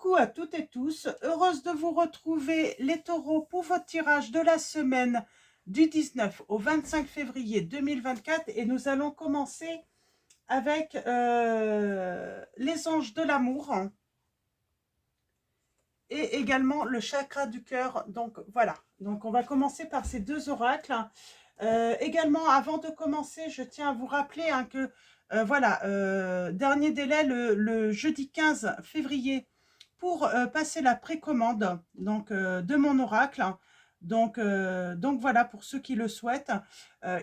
Coucou à toutes et tous, heureuse de vous retrouver les taureaux pour votre tirage de la semaine du 19 au 25 février 2024 et nous allons commencer avec les anges de l'amour et également le chakra du cœur. Donc voilà, donc on va commencer par ces deux oracles. Également, avant de commencer, je tiens à vous rappeler que voilà, dernier délai le jeudi 15 février pour passer la précommande donc, de mon oracle. Donc voilà, pour ceux qui le souhaitent,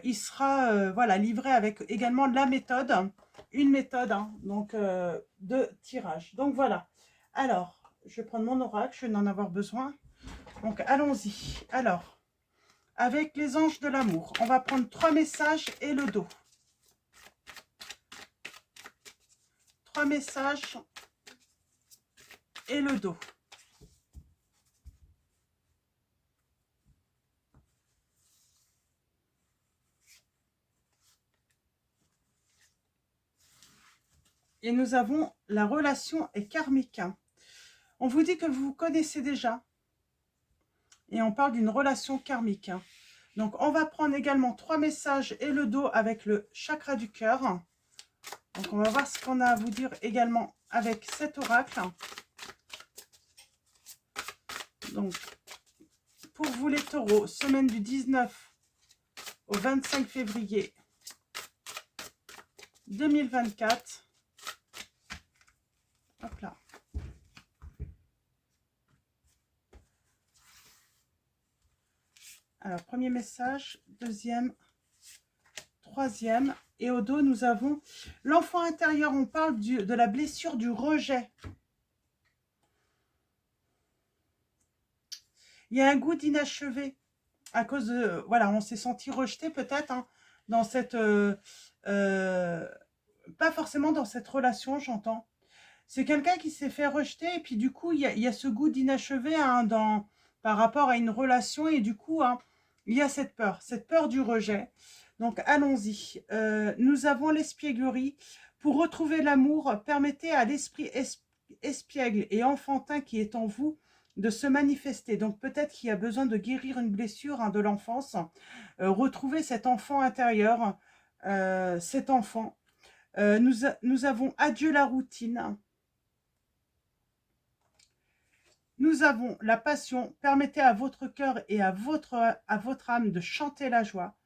il sera voilà, livré avec également la méthode, une méthode donc, de tirage. Donc voilà, alors je vais prendre mon oracle, je vais en avoir besoin. Donc allons-y. Alors, avec les anges de l'amour, on va prendre 3 messages et le dos. 3 messages et le dos. Et nous avons la relation est karmique. On vous dit que vous vous connaissez déjà. Et on parle d'une relation karmique. Donc on va prendre également 3 messages et le dos avec le chakra du cœur. Donc on va voir ce qu'on a à vous dire également avec cet oracle. Donc pour vous les taureaux, semaine du 19 au 25 février 2024. Hop là. Alors, premier message, deuxième, troisième. Et au dos, nous avons l'enfant intérieur. On parle de la blessure du rejet. Il y a un goût d'inachevé à cause de... Voilà, on s'est senti rejeté peut-être dans cette... pas forcément dans cette relation, j'entends. C'est quelqu'un qui s'est fait rejeter et puis du coup, il y a ce goût d'inachevé par rapport à une relation et du coup, il y a cette peur du rejet. Donc, allons-y. Nous avons l'espièglerie. Pour retrouver l'amour, permettez à l'esprit espiègle et enfantin qui est en vous de se manifester. Donc, peut-être qu'il y a besoin de guérir une blessure de l'enfance. Retrouver cet enfant intérieur, cet enfant. Nous avons adieu la routine. Nous avons la passion. Permettez à votre cœur et à votre âme de chanter la joie.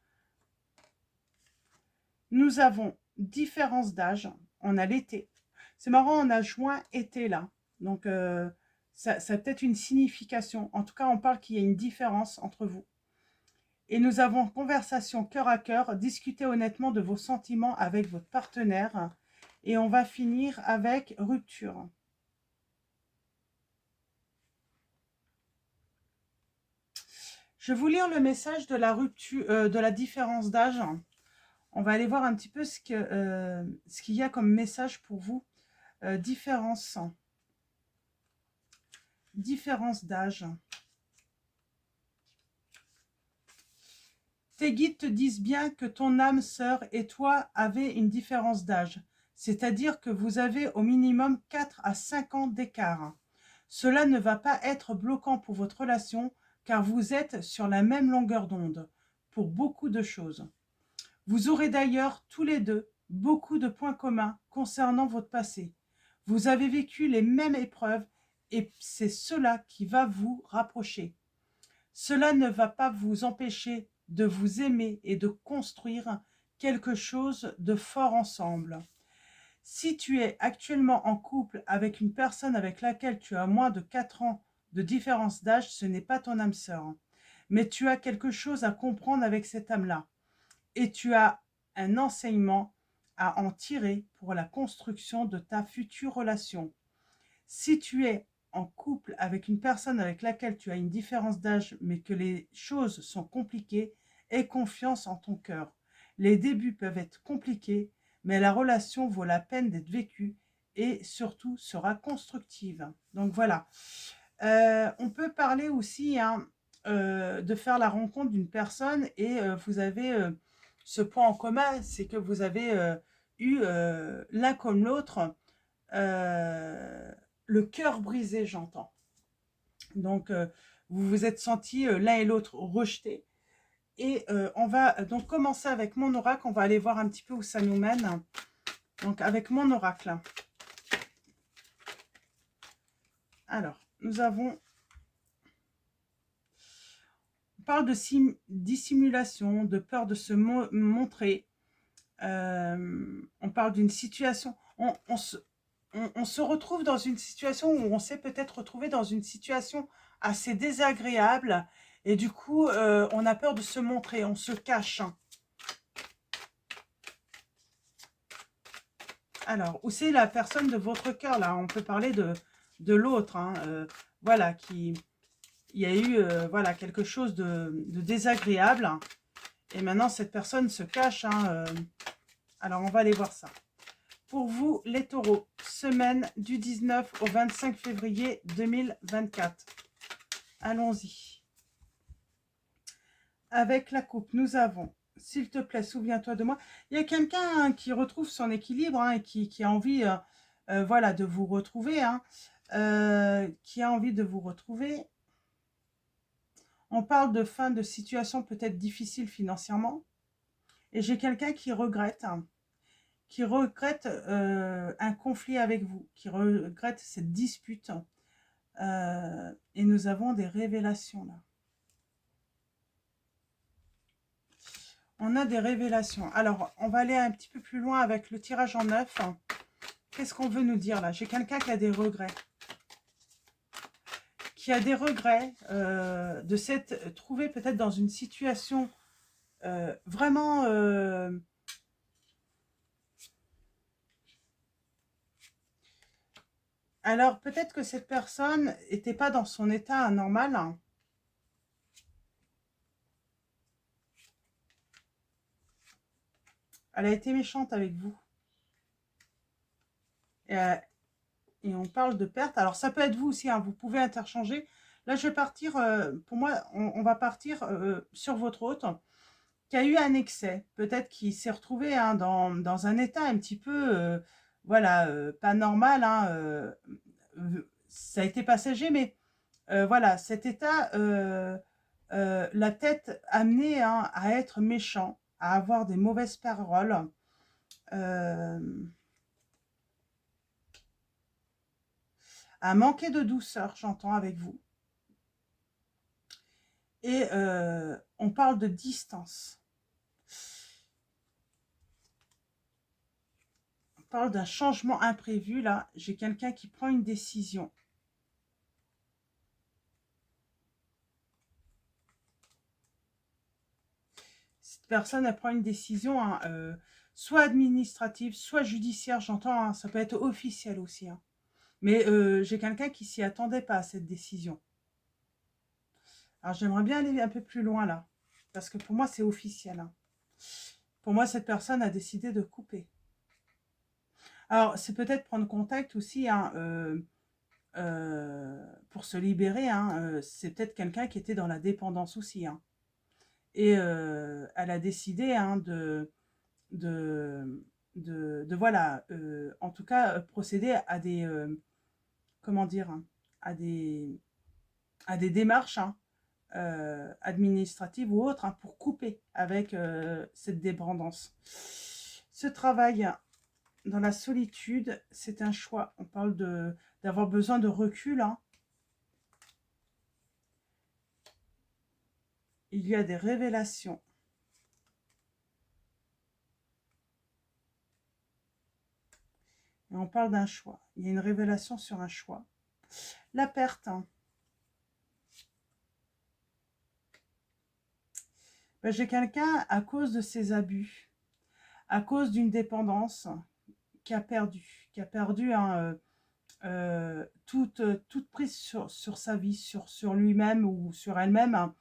Nous avons différence d'âge. On a l'été. C'est marrant, on a juin, été là. Donc, ça a peut-être une signification. En tout cas, on parle qu'il y a une différence entre vous. Et nous avons conversation cœur à cœur. Discutez honnêtement de vos sentiments avec votre partenaire. Et on va finir avec rupture. Je vais vous lire le message de la rupture, de la différence d'âge. On va aller voir un petit peu ce qu'il y a comme message pour vous. Différence d'âge. Tes guides te disent bien que ton âme sœur et toi avez une différence d'âge, c'est-à-dire que vous avez au minimum 4 à 5 ans d'écart. Cela ne va pas être bloquant pour votre relation car vous êtes sur la même longueur d'onde pour beaucoup de choses. Vous aurez d'ailleurs tous les deux beaucoup de points communs concernant votre passé. Vous avez vécu les mêmes épreuves et c'est cela qui va vous rapprocher. Cela ne va pas vous empêcher de vous aimer et de construire quelque chose de fort ensemble. Si tu es actuellement en couple avec une personne avec laquelle tu as moins de 4 ans de différence d'âge, ce n'est pas ton âme sœur. Mais tu as quelque chose à comprendre avec cette âme-là. Et tu as un enseignement à en tirer pour la construction de ta future relation. Si tu es en couple avec une personne avec laquelle tu as une différence d'âge, mais que les choses sont compliquées, aie confiance en ton cœur. Les débuts peuvent être compliqués, mais la relation vaut la peine d'être vécue et surtout sera constructive. Donc voilà. On peut parler aussi de faire la rencontre d'une personne et vous avez ce point en commun, c'est que vous avez eu l'un comme l'autre le cœur brisé, j'entends. Donc, vous vous êtes sentis l'un et l'autre rejetés. Et on va donc commencer avec mon oracle. On va aller voir un petit peu où ça nous mène. Donc, avec mon oracle. Alors, nous avons... On parle de dissimulation, de peur de se montrer. On parle d'une situation... On se retrouve dans une situation où on s'est peut-être retrouvé dans une situation assez désagréable. Et du coup, on a peur de se montrer, on se cache. Alors, où c'est la personne de votre cœur, là? On peut parler de l'autre, hein, voilà, il y a eu voilà, quelque chose de désagréable. Et maintenant, cette personne se cache. Hein, alors, on va aller voir ça. Pour vous, les taureaux, semaine du 19 au 25 février 2024. Allons-y. Avec la coupe, nous avons, s'il te plaît, souviens-toi de moi. Il y a quelqu'un qui retrouve son équilibre hein, et qui a envie voilà, de vous retrouver. Hein, qui a envie de vous retrouver. On parle de fin de situation peut-être difficile financièrement. Et j'ai quelqu'un qui regrette. Hein, qui regrette un conflit avec vous, qui regrette cette dispute. Et nous avons des révélations là. On a des révélations. Alors, on va aller un petit peu plus loin avec le tirage en neuf. Qu'est-ce qu'on veut nous dire là? J'ai quelqu'un qui a des regrets. Qui a des regrets de s'être trouvé peut-être dans une situation vraiment... Alors, peut-être que cette personne n'était pas dans son état normal. Hein. Elle a été méchante avec vous. Et on parle de perte. Alors, ça peut être vous aussi. Hein, vous pouvez interchanger. Là, je vais partir... pour moi, on va partir sur votre hôte qui a eu un excès. Peut-être qu'il s'est retrouvé hein, dans un état un petit peu... voilà, pas normal. Hein, ça a été passager, mais voilà, cet état, la tête amenée hein, à être méchant, à avoir des mauvaises paroles, à manquer de douceur, j'entends avec vous. Et on parle de distance. On parle d'un changement imprévu, là. J'ai quelqu'un qui prend une décision. Cette personne, elle prend une décision, hein, soit administrative, soit judiciaire, j'entends, hein, ça peut être officiel aussi. Hein. Mais j'ai quelqu'un qui s'y attendait pas à cette décision. Alors j'aimerais bien aller un peu plus loin là, parce que pour moi c'est officiel. Hein. Pour moi cette personne a décidé de couper. Alors c'est peut-être prendre contact aussi, hein, pour se libérer, hein, c'est peut-être quelqu'un qui était dans la dépendance aussi. Hein. Et elle a décidé hein, voilà, en tout cas, procéder à des, comment dire, hein, à des démarches hein, administratives ou autres hein, pour couper avec cette dépendance. Ce travail dans la solitude, c'est un choix. On parle d'avoir besoin de recul. Hein. Il y a des révélations. Et on parle d'un choix. Il y a une révélation sur un choix. La perte. Hein. Ben, j'ai quelqu'un, à cause de ses abus, à cause d'une dépendance, qui a perdu hein, toute prise sur sa vie, sur lui-même ou sur elle-même, hein,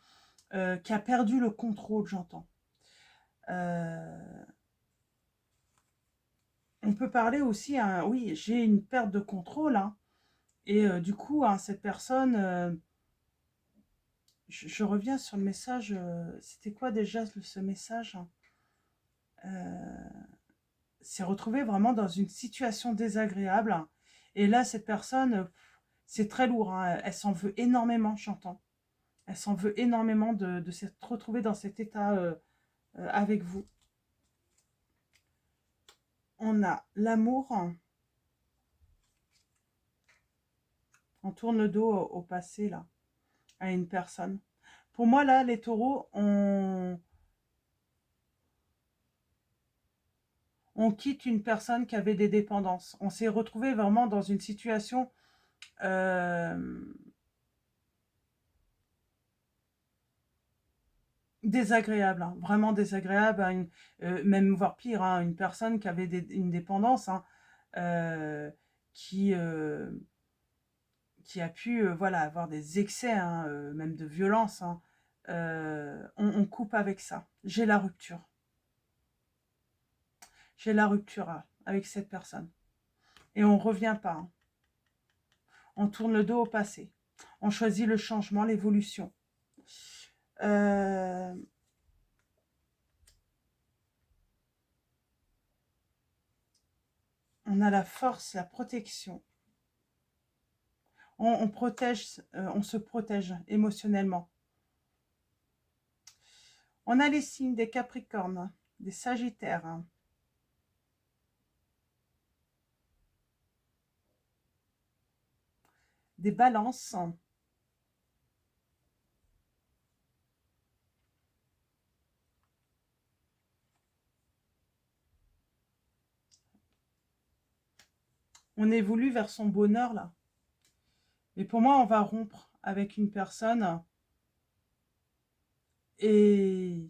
qui a perdu le contrôle, j'entends. On peut parler aussi, hein, oui, j'ai une perte de contrôle, hein, et du coup, hein, cette personne, je reviens sur le message, c'était quoi déjà ce message hein, s'est retrouvé vraiment dans une situation désagréable, hein, Et là, cette personne, c'est très lourd, hein, elle s'en veut énormément, j'entends. Elle s'en veut énormément de s'être retrouvée dans cet état avec vous. On a l'amour. On tourne le dos au passé, là, à une personne. Pour moi, là, les taureaux, on quitte une personne qui avait des dépendances. On s'est retrouvé vraiment dans une situation désagréable, hein, vraiment désagréable, hein, même voire pire, hein, une personne qui avait une dépendance, hein, euh, qui, euh, qui a pu voilà, avoir des excès, hein, même de violence. Hein. On coupe avec ça. J'ai la rupture. J'ai la rupture avec cette personne. Et on ne revient pas. Hein. On tourne le dos au passé. On choisit le changement, l'évolution. Euh, on a la force, la protection. On protège, on se protège émotionnellement. On a les signes des Capricornes, des Sagittaires, hein. Des Balances. On évolue vers son bonheur, là. Mais pour moi, on va rompre avec une personne et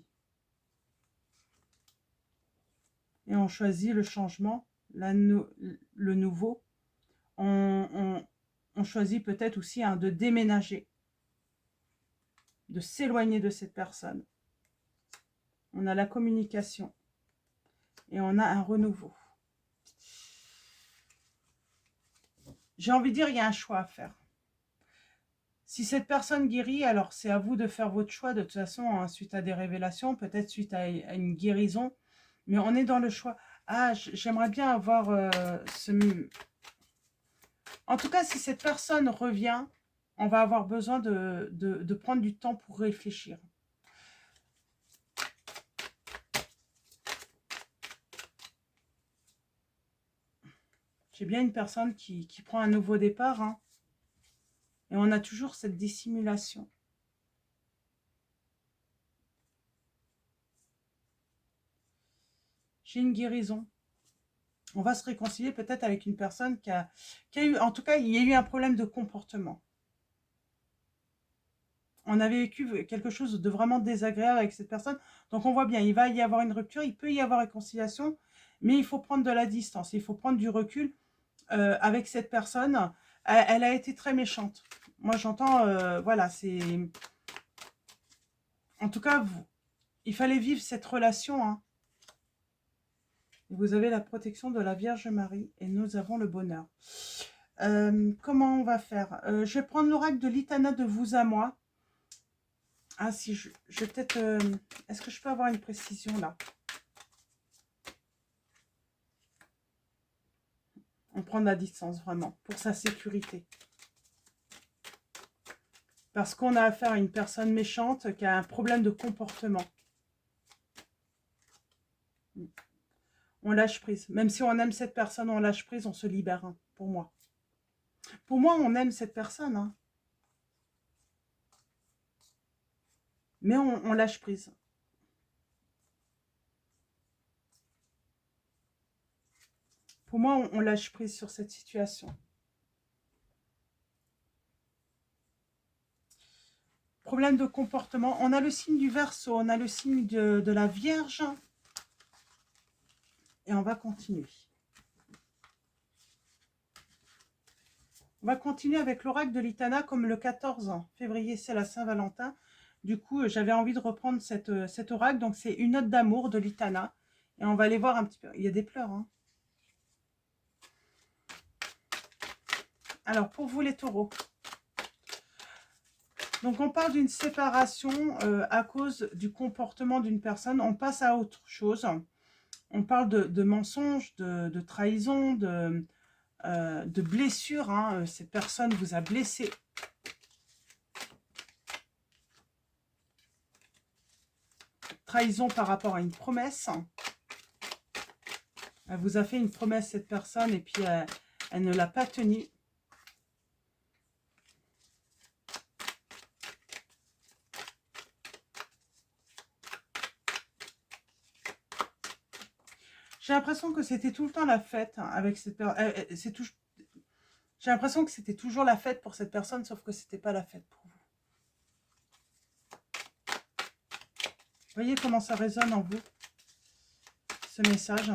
on choisit le changement, le nouveau. On choisit peut-être aussi hein, de déménager, de s'éloigner de cette personne. On a la communication et on a un renouveau. J'ai envie de dire, il y a un choix à faire. Si cette personne guérit, alors c'est à vous de faire votre choix de toute façon, hein, suite à des révélations, peut-être suite à une guérison. Mais on est dans le choix. Ah, j'aimerais bien avoir ce... En tout cas, si cette personne revient, on va avoir besoin de prendre du temps pour réfléchir. J'ai bien une personne qui prend un nouveau départ. Hein, et on a toujours cette dissimulation. J'ai une guérison. On va se réconcilier peut-être avec une personne qui a eu... En tout cas, il y a eu un problème de comportement. On avait vécu quelque chose de vraiment désagréable avec cette personne. Donc on voit bien, il va y avoir une rupture, il peut y avoir réconciliation, mais il faut prendre de la distance, il faut prendre du recul avec cette personne. Elle a été très méchante. Moi j'entends, voilà, c'est... En tout cas, il fallait vivre cette relation. Hein. Vous avez la protection de la Vierge Marie et nous avons le bonheur. Comment on va faire je vais prendre l'oracle de l'Itana de vous à moi. Ah si, je vais peut-être... Est-ce que je peux avoir une précision là? On prend de la distance vraiment, pour sa sécurité. Parce qu'on a affaire à une personne méchante qui a un problème de comportement. On lâche prise. Même si on aime cette personne, on lâche prise, on se libère, hein, pour moi. Pour moi, on aime cette personne. Hein. Mais on lâche prise. Pour moi, on lâche prise sur cette situation. Problème de comportement. On a le signe du Verseau, on a le signe de la Vierge. Et on va continuer. On va continuer avec l'oracle de l'Itana comme le 14 février, c'est la Saint-Valentin. Du coup, j'avais envie de reprendre cet oracle. Donc, c'est une note d'amour de l'Itana. Et on va aller voir un petit peu. Il y a des pleurs. Hein. Alors, pour vous les taureaux. Donc, on parle d'une séparation à cause du comportement d'une personne. On passe à autre chose. On parle de mensonges, de trahison, de blessure. Hein. Cette personne vous a blessé. Trahison par rapport à une promesse. Elle vous a fait une promesse, cette personne, et puis elle ne l'a pas tenue. J'ai l'impression que c'était tout le temps la fête avec cette personne. J'ai l'impression que c'était toujours la fête pour cette personne, sauf que c'était pas la fête pour vous. Voyez comment ça résonne en vous, ce message.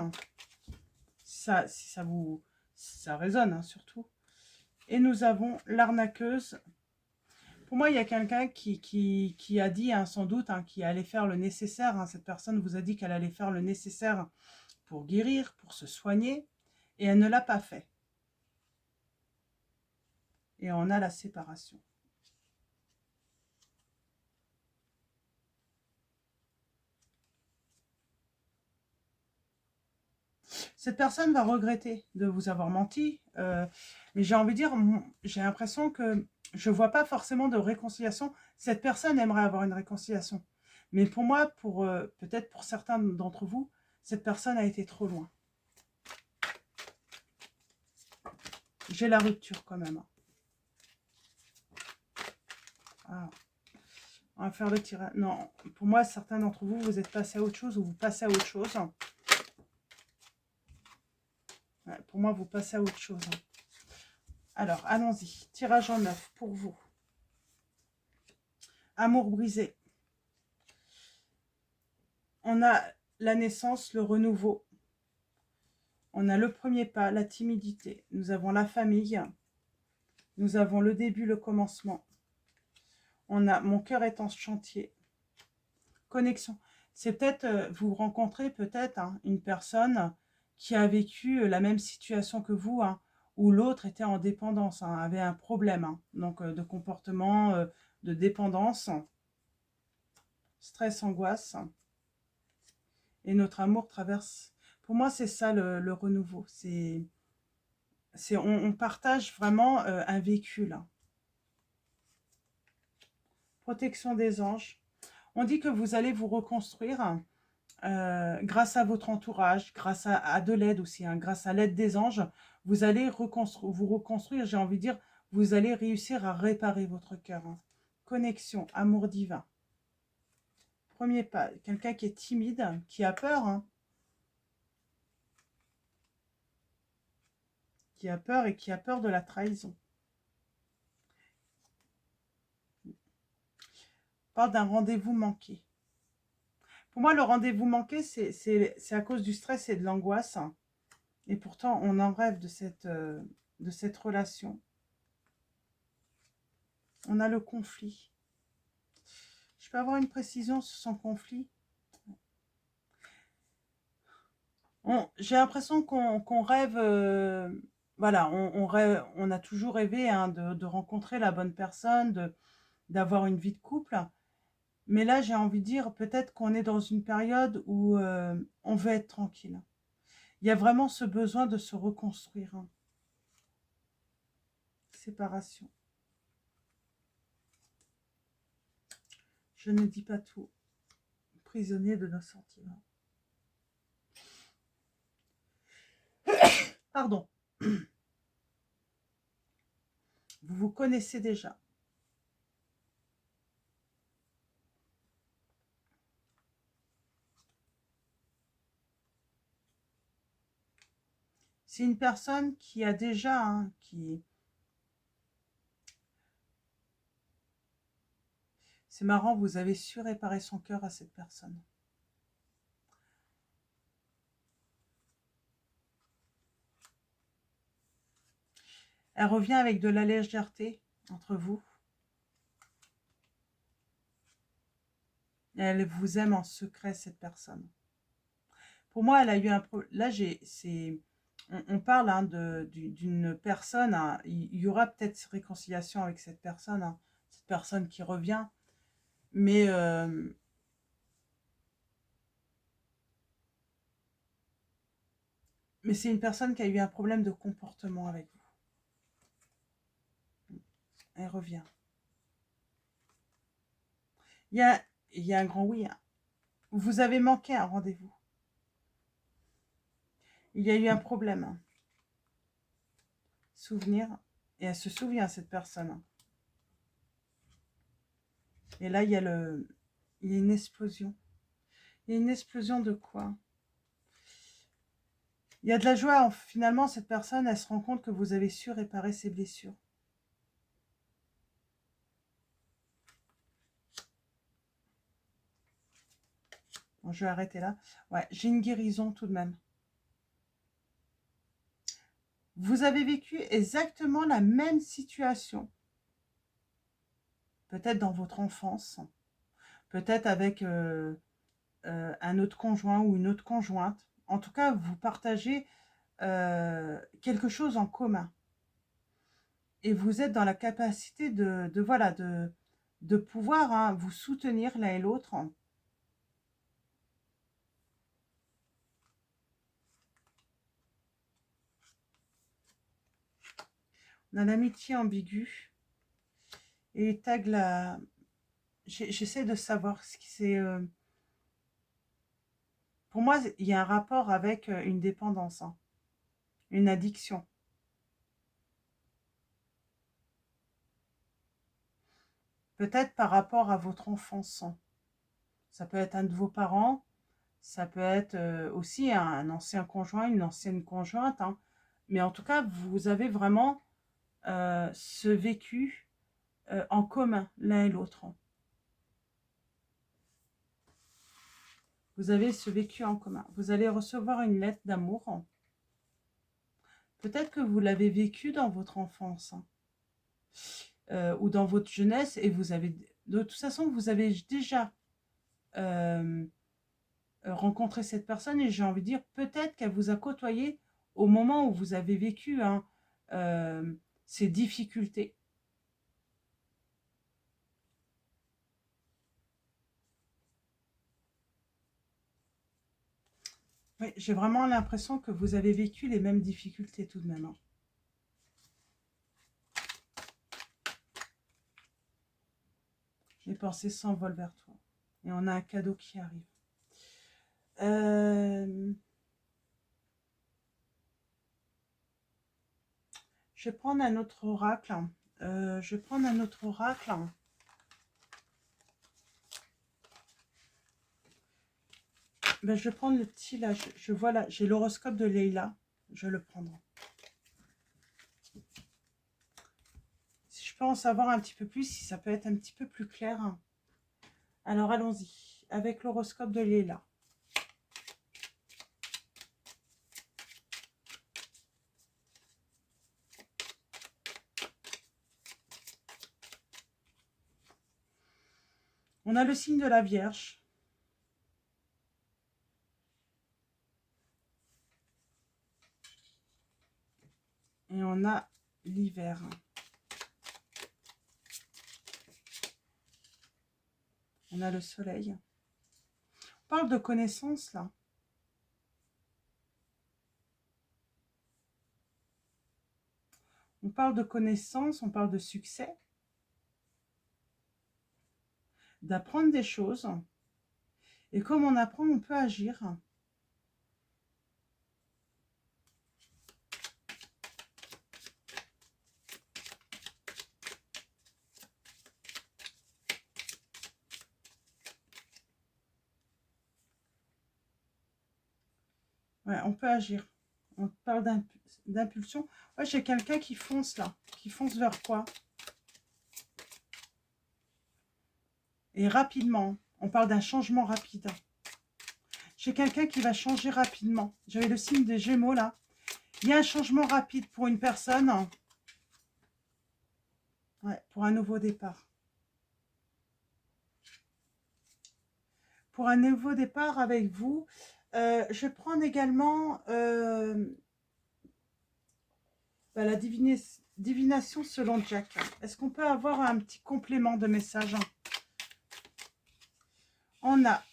Si ça résonne, hein, surtout. Et nous avons l'arnaqueuse. Pour moi, il y a quelqu'un qui a dit, hein, sans doute, hein, qui allait faire le nécessaire. Hein. Cette personne vous a dit qu'elle allait faire le nécessaire pour guérir, pour se soigner. Et elle ne l'a pas fait. Et on a la séparation. Cette personne va regretter de vous avoir menti. Mais j'ai envie de dire, j'ai l'impression que je ne vois pas forcément de réconciliation. Cette personne aimerait avoir une réconciliation. Mais pour moi, peut-être pour certains d'entre vous, cette personne a été trop loin. J'ai la rupture quand même. Ah. On va faire le tirage. Non, pour moi, certains d'entre vous, vous êtes passés à autre chose ou vous passez à autre chose. Ouais, pour moi, vous passez à autre chose. Alors, allons-y. Tirage en neuf pour vous. Amour brisé. On a la naissance, le renouveau. On a le premier pas, la timidité. Nous avons la famille. Nous avons le début, le commencement. On a mon cœur est en chantier. Connexion. C'est peut-être, vous rencontrez peut-être hein, une personne qui a vécu la même situation que vous, hein, où l'autre était en dépendance, hein, avait un problème, hein, donc de comportement, de dépendance, stress, angoisse. Et notre amour traverse. Pour moi, c'est ça le renouveau. On partage vraiment un véhicule. Protection des anges. On dit que vous allez vous reconstruire grâce à votre entourage, grâce à de l'aide aussi, hein, grâce à l'aide des anges. Vous allez vous reconstruire, j'ai envie de dire, vous allez réussir à réparer votre cœur. Hein. Connexion, amour divin. Premier pas, quelqu'un qui est timide, qui a peur, hein, qui a peur et qui a peur de la trahison. On parle d'un rendez-vous manqué. Pour moi, le rendez-vous manqué, c'est à cause du stress et de l'angoisse. Et pourtant, on en rêve de cette relation. On a le conflit. Je peux avoir une précision sur son conflit? J'ai l'impression qu'on rêve... voilà, on a toujours rêvé hein, de rencontrer la bonne personne, d'avoir une vie de couple. Mais là, j'ai envie de dire, peut-être qu'on est dans une période où on veut être tranquille. Il y a vraiment ce besoin de se reconstruire. Hein. Séparation. Je ne dis pas tout. Prisonnier de nos sentiments. Pardon. Vous vous connaissez déjà. C'est une personne qui a déjà, hein, C'est marrant, vous avez su réparer son cœur à cette personne. Elle revient avec de la légèreté entre vous. Elle vous aime en secret, cette personne. Pour moi, elle a eu un problème. Là, on parle hein, d'une personne. Hein, il y aura peut-être réconciliation avec cette personne qui revient. Mais Mais c'est une personne qui a eu un problème de comportement avec vous. Elle revient. Il y a un grand oui. Hein. Vous avez manqué un rendez-vous. Il y a eu un problème. Hein. Souvenir. Et elle se souvient, cette personne. Hein. Et là, il y a une explosion. Il y a une explosion de quoi? Il y a de la joie. Finalement, cette personne, elle se rend compte que vous avez su réparer ses blessures. Bon, je vais arrêter là. Ouais, j'ai une guérison tout de même. Vous avez vécu exactement la même situation. Peut-être dans votre enfance. Peut-être avec un autre conjoint ou une autre conjointe. En tout cas, vous partagez quelque chose en commun. Et vous êtes dans la capacité de pouvoir hein, vous soutenir l'un et l'autre. On a l'amitié ambiguë. Et tag la... J'essaie de savoir ce qui c'est... Pour moi, il y a un rapport avec une dépendance, hein, une addiction. Peut-être par rapport à votre enfance. Ça peut être un de vos parents, ça peut être aussi un ancien conjoint, une ancienne conjointe. Hein. Mais en tout cas, vous avez vraiment ce vécu en commun, l'un et l'autre. Vous avez ce vécu en commun. Vous allez recevoir une lettre d'amour. Peut-être que vous l'avez vécu dans votre enfance. Ou dans votre jeunesse. Et vous avez... De toute façon, vous avez déjà rencontré cette personne. Et j'ai envie de dire, peut-être qu'elle vous a côtoyé au moment où vous avez vécu hein, ces difficultés. Oui, j'ai vraiment l'impression que vous avez vécu les mêmes difficultés tout de même. Hein. Les pensées s'envolent vers toi. Et on a un cadeau qui arrive. Je vais prendre un autre oracle. Je vais prendre un autre oracle. Ben, je vais prendre le petit là. Je vois là, j'ai l'horoscope de Leïla. Je vais le prendre. Si je peux en savoir un petit peu plus, si ça peut être un petit peu plus clair. Alors allons-y, avec l'horoscope de Leïla. On a le signe de la Vierge. Et on a l'hiver. On a le soleil. On parle de connaissance là. On parle de connaissance, on parle de succès. D'apprendre des choses. Et comme on apprend, on peut agir. Ouais, on peut agir. On parle d'impulsion. Ouais, j'ai quelqu'un qui fonce là. Qui fonce vers quoi? Et rapidement. On parle d'un changement rapide. J'ai quelqu'un qui va changer rapidement. J'avais le signe des Gémeaux là. Il y a un changement rapide pour une personne. Ouais, pour un nouveau départ. Pour un nouveau départ avec vous. Je vais prendre également la divination selon Jack. Est-ce qu'on peut avoir un petit complément de message? On a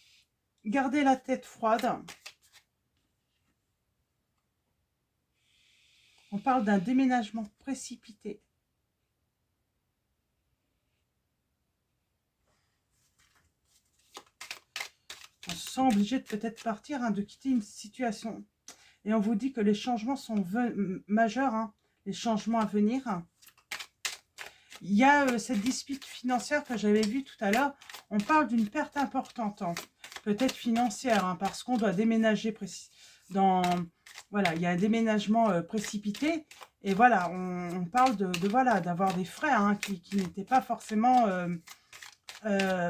gardé la tête froide. On parle d'un déménagement précipité. On se sent obligé de peut-être partir, hein, de quitter une situation. Et on vous dit que les changements sont majeurs, hein, les changements à venir. Il y a cette dispute financière que j'avais vue tout à l'heure. On parle d'une perte importante, hein, peut-être financière, hein, parce qu'on doit déménager voilà, il y a un déménagement précipité. Et voilà, on parle voilà, d'avoir des frais, hein, qui n'étaient pas forcément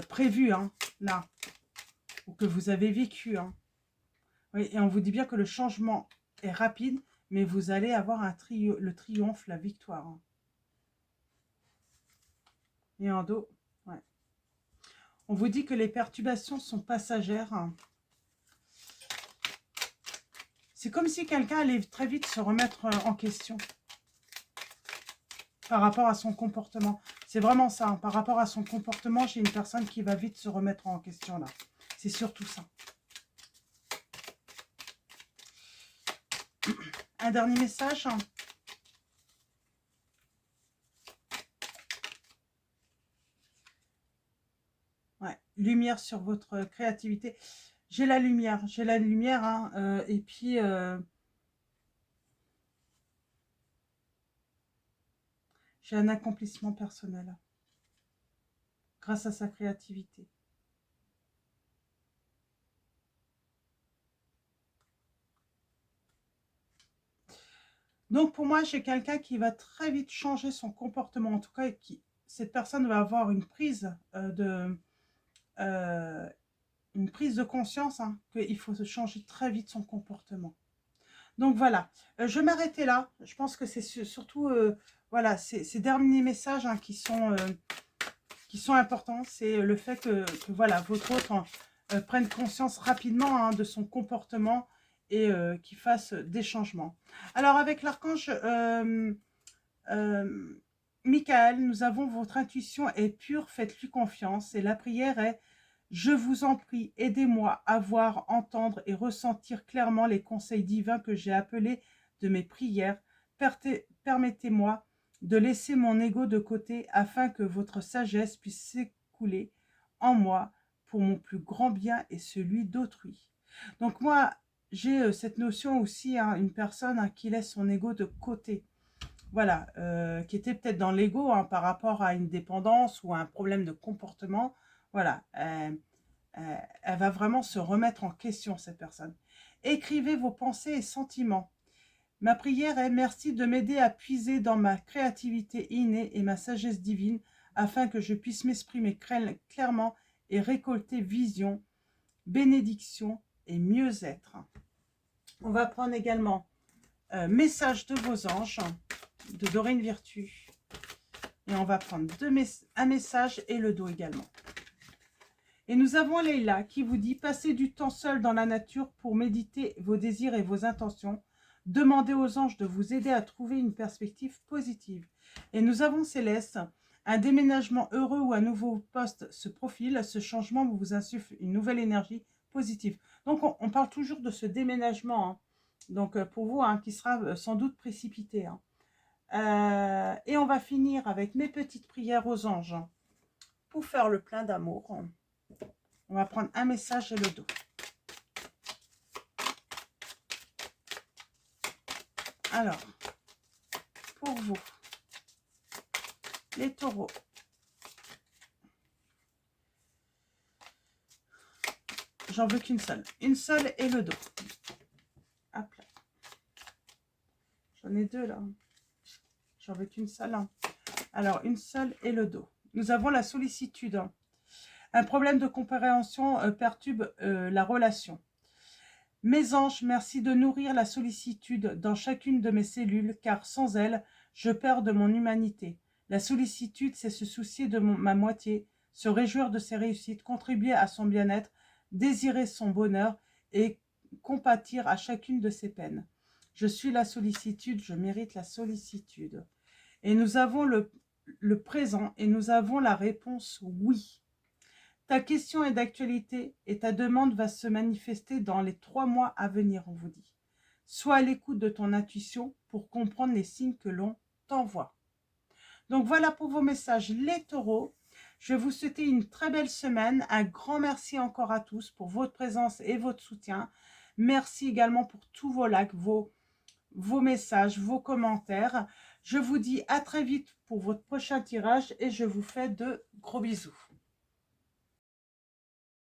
prévus, hein, là, ou que vous avez vécu, hein. Oui, et on vous dit bien que le changement est rapide, mais vous allez avoir le triomphe, la victoire, hein. Et en dos, ouais. On vous dit que les perturbations sont passagères, hein. C'est comme si quelqu'un allait très vite se remettre en question par rapport à son comportement. C'est vraiment ça, hein. Par rapport à son comportement, j'ai une personne qui va vite se remettre en question là. C'est surtout ça. Un dernier message, hein. Ouais, lumière sur votre créativité. J'ai la lumière, hein, et puis j'ai un accomplissement personnel grâce à sa créativité. Donc pour moi, j'ai quelqu'un qui va très vite changer son comportement, en tout cas, cette personne va avoir une prise de conscience, hein, qu'il faut changer très vite son comportement. Donc voilà, je vais m'arrêter là. Je pense que c'est surtout voilà, ces derniers messages, hein, qui sont importants. C'est le fait que voilà, votre autre prenne conscience rapidement, hein, de son comportement et qu'il fasse des changements. Alors avec l'archange Michael, nous avons votre intuition est pure, faites-lui confiance. Et la prière est: je vous en prie, aidez-moi à voir, entendre et ressentir clairement les conseils divins que j'ai appelés de mes prières. Permettez-moi de laisser mon ego de côté afin que votre sagesse puisse s'écouler en moi pour mon plus grand bien et celui d'autrui. Donc moi, j'ai cette notion aussi, hein, une personne, hein, qui laisse son ego de côté. Voilà, qui était peut-être dans l'ego, hein, par rapport à une dépendance ou à un problème de comportement. Voilà, elle va vraiment se remettre en question, cette personne. Écrivez vos pensées et sentiments. Ma prière est: merci de m'aider à puiser dans ma créativité innée et ma sagesse divine afin que je puisse m'exprimer clairement et récolter vision, bénédiction et mieux-être. On va prendre également message de vos anges, de Dorine Virtue. Et on va prendre un message et le dos également. Et nous avons Leïla qui vous dit: passez du temps seul dans la nature pour méditer vos désirs et vos intentions. Demandez aux anges de vous aider à trouver une perspective positive. Et nous avons Céleste: un déménagement heureux ou un nouveau poste se profile. Ce changement vous insuffle une nouvelle énergie positive. Donc on parle toujours de ce déménagement, hein. Donc pour vous, hein, qui sera sans doute précipité, hein. Et on va finir avec mes petites prières aux anges pour faire le plein d'amour. On va prendre un message et le dos. Alors, pour vous, les taureaux, j'en veux qu'une seule. Une seule et le dos. Hop là. J'en ai deux là. J'en veux qu'une seule, hein. Alors, une seule et le dos. Nous avons la sollicitude, hein. Un problème de compréhension perturbe la relation. Mes anges, merci de nourrir la sollicitude dans chacune de mes cellules, car sans elle, je perds de mon humanité. La sollicitude, c'est se soucier de ma moitié, se réjouir de ses réussites, contribuer à son bien-être, désirer son bonheur et compatir à chacune de ses peines. Je suis la sollicitude, je mérite la sollicitude. Et nous avons le présent et nous avons la réponse oui. Ta question est d'actualité et ta demande va se manifester dans les 3 mois à venir, on vous dit. Sois à l'écoute de ton intuition pour comprendre les signes que l'on t'envoie. Donc voilà pour vos messages, les taureaux. Je vais vous souhaiter une très belle semaine. Un grand merci encore à tous pour votre présence et votre soutien. Merci également pour tous vos likes, vos messages, vos commentaires. Je vous dis à très vite pour votre prochain tirage et je vous fais de gros bisous.